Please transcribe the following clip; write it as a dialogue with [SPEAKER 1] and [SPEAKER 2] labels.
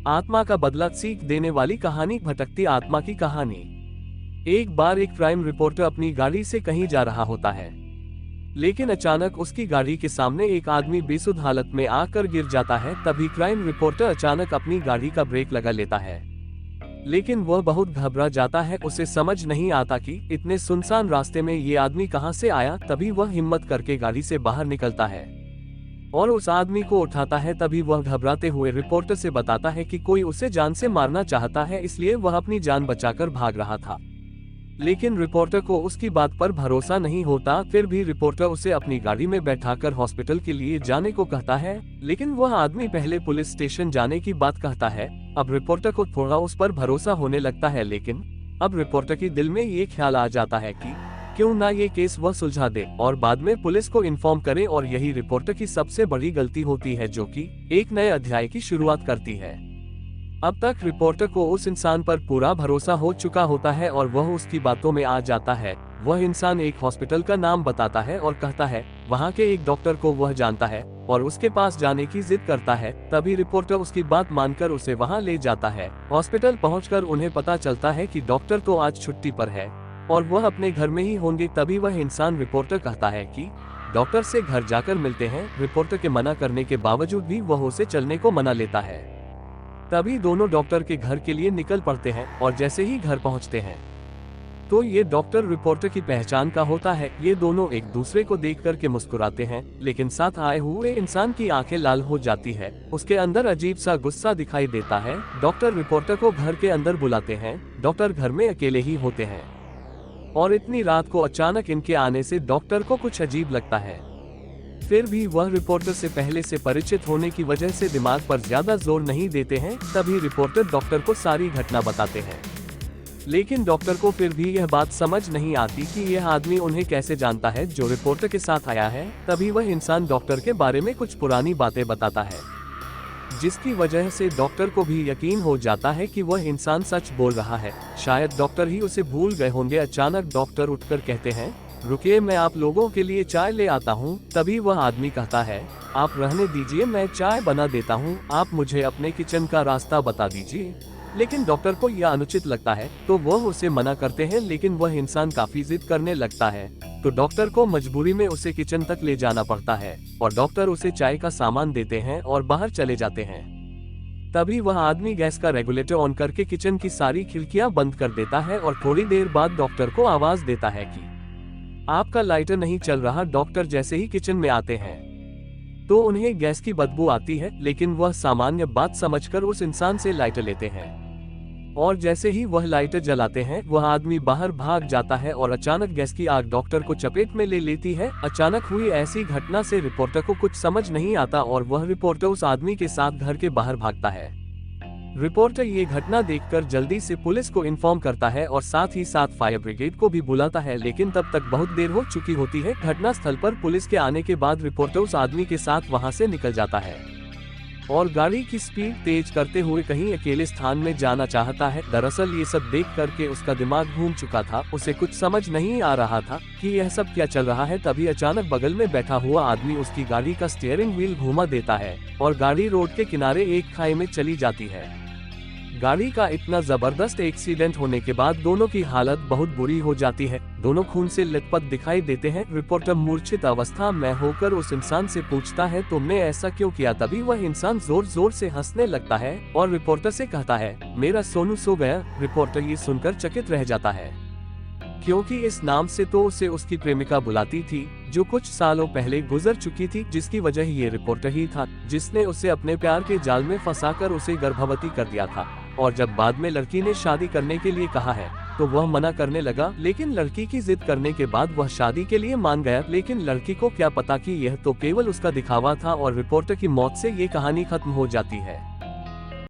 [SPEAKER 1] आत्मा का बदला, सीख देने वाली कहानी। भटकती आत्मा की कहानी। एक बार एक क्राइम रिपोर्टर अपनी गाड़ी से कहीं जा रहा होता है, लेकिन अचानक उसकी गाड़ी के सामने एक आदमी बेसुध हालत में आकर गिर जाता है। तभी क्राइम रिपोर्टर अचानक अपनी गाड़ी का ब्रेक लगा लेता है, लेकिन वह बहुत घबरा जाता है। उसे समझ नहीं आता कि इतने सुनसान रास्ते में ये आदमी कहां से आया। तभी वह हिम्मत करके गाड़ी से बाहर निकलता है और उस आदमी को उठाता है। तभी वह घबराते हुए रिपोर्टर से बताता है कि कोई उसे जान से मारना चाहता है, इसलिए वह अपनी जान बचाकर भाग रहा था। लेकिन रिपोर्टर को उसकी बात पर भरोसा नहीं होता। फिर भी रिपोर्टर उसे अपनी गाड़ी में बैठाकर हॉस्पिटल के लिए जाने को कहता है, लेकिन वह आदमी पहले पुलिस स्टेशन जाने की बात कहता है। अब रिपोर्टर को थोड़ा उस पर भरोसा होने लगता है, लेकिन अब रिपोर्टर के दिल में ये ख्याल आ जाता है कि क्यों ना ये केस वह सुलझा दे और बाद में पुलिस को इन्फॉर्म करे। और यही रिपोर्टर की सबसे बड़ी गलती होती है, जो कि एक नए अध्याय की शुरुआत करती है। अब तक रिपोर्टर को उस इंसान पर पूरा भरोसा हो चुका होता है और वह उसकी बातों में आ जाता है। वह इंसान एक हॉस्पिटल का नाम बताता है और कहता है वहाँ के एक डॉक्टर को वह जानता है और उसके पास जाने की जिद करता है। तभी रिपोर्टर उसकी बात मानकर उसे वहाँ ले जाता है। हॉस्पिटल पहुंचकर उन्हें पता चलता है कि डॉक्टर तो आज छुट्टी पर है और वह अपने घर में ही होंगे। तभी वह इंसान रिपोर्टर कहता है कि डॉक्टर से घर जाकर मिलते हैं। रिपोर्टर के मना करने के बावजूद भी वह उसे चलने को मना लेता है। तभी दोनों डॉक्टर के घर के लिए निकल पड़ते हैं और जैसे ही घर पहुंचते हैं तो ये डॉक्टर रिपोर्टर की पहचान का होता है। ये दोनों एक दूसरे को देख कर के मुस्कुराते हैं, लेकिन साथ आए हुए इंसान की आंखें लाल हो जाती है। उसके अंदर अजीब सा गुस्सा दिखाई देता है। डॉक्टर रिपोर्टर को घर के अंदर बुलाते हैं। डॉक्टर घर में अकेले ही होते हैं और इतनी रात को अचानक इनके आने से डॉक्टर को कुछ अजीब लगता है। फिर भी वह रिपोर्टर से पहले से परिचित होने की वजह से दिमाग पर ज्यादा जोर नहीं देते हैं। तभी रिपोर्टर डॉक्टर को सारी घटना बताते हैं, लेकिन डॉक्टर को फिर भी यह बात समझ नहीं आती कि यह आदमी उन्हें कैसे जानता है जो रिपोर्टर के साथ आया है। तभी वह इंसान डॉक्टर के बारे में कुछ पुरानी बातें बताता है, जिसकी वजह से डॉक्टर को भी यकीन हो जाता है कि वह इंसान सच बोल रहा है। शायद डॉक्टर ही उसे भूल गए होंगे। अचानक डॉक्टर उठकर कहते हैं रुकिए, मैं आप लोगों के लिए चाय ले आता हूँ। तभी वह आदमी कहता है आप रहने दीजिए, मैं चाय बना देता हूँ, आप मुझे अपने किचन का रास्ता बता दीजिए। लेकिन डॉक्टर को यह अनुचित लगता है तो वह उसे मना करते हैं, लेकिन वह इंसान काफी जिद करने लगता है तो डॉक्टर को मजबूरी में उसे किचन तक ले जाना पड़ता है और डॉक्टर उसे चाय का सामान देते हैं और बाहर चले जाते हैं। तभी वह आदमी गैस का रेगुलेटर ऑन करके किचन की सारी खिड़कियां बंद कर देता है और थोड़ी देर बाद डॉक्टर को आवाज देता है कि आपका लाइटर नहीं चल रहा। डॉक्टर जैसे ही किचन में आते हैं तो उन्हें गैस की बदबू आती है, लेकिन वह सामान्य बात समझकर उस इंसान से लाइटर लेते हैं और जैसे ही वह लाइटर जलाते हैं वह आदमी बाहर भाग जाता है और अचानक गैस की आग डॉक्टर को चपेट में ले लेती है। अचानक हुई ऐसी घटना से रिपोर्टर को कुछ समझ नहीं आता और वह रिपोर्टर उस आदमी के साथ घर के बाहर भागता है। रिपोर्टर ये घटना देखकर जल्दी से पुलिस को इन्फॉर्म करता है और साथ ही साथ फायर ब्रिगेड को भी बुलाता है, लेकिन तब तक बहुत देर हो चुकी होती है। घटना स्थल पर पुलिस के आने के बाद रिपोर्टर उस आदमी के साथ वहां से निकल जाता है और गाड़ी की स्पीड तेज करते हुए कहीं अकेले स्थान में जाना चाहता है। दरअसल ये सब देख करके उसका दिमाग घूम चुका था। उसे कुछ समझ नहीं आ रहा था कि यह सब क्या चल रहा है। तभी अचानक बगल में बैठा हुआ आदमी उसकी गाड़ी का स्टीयरिंग व्हील घुमा देता है और गाड़ी रोड के किनारे एक खाई में चली जाती है। गाड़ी का इतना जबरदस्त एक्सीडेंट होने के बाद दोनों की हालत बहुत बुरी हो जाती है। दोनों खून से लथपथ दिखाई देते हैं। रिपोर्टर मूर्छित अवस्था में होकर उस इंसान से पूछता है तुमने ऐसा क्यों किया। तभी वह इंसान जोर जोर से हंसने लगता है और रिपोर्टर से कहता है मेरा सोनू सो गया। रिपोर्टर ये सुनकर चकित रह जाता है, क्योंकि इस नाम से तो उसे उसकी प्रेमिका बुलाती थी जो कुछ सालों पहले गुजर चुकी थी, जिसकी वजह ये रिपोर्टर ही था जिसने उसे अपने प्यार के जाल में फंसाकर उसे गर्भवती कर दिया था। और जब बाद में लड़की ने शादी करने के लिए कहा है तो वह मना करने लगा, लेकिन लड़की की जिद करने के बाद वह शादी के लिए मान गया। लेकिन लड़की को क्या पता कि यह तो केवल उसका दिखावा था और रिपोर्टर की मौत से ये कहानी खत्म हो जाती है।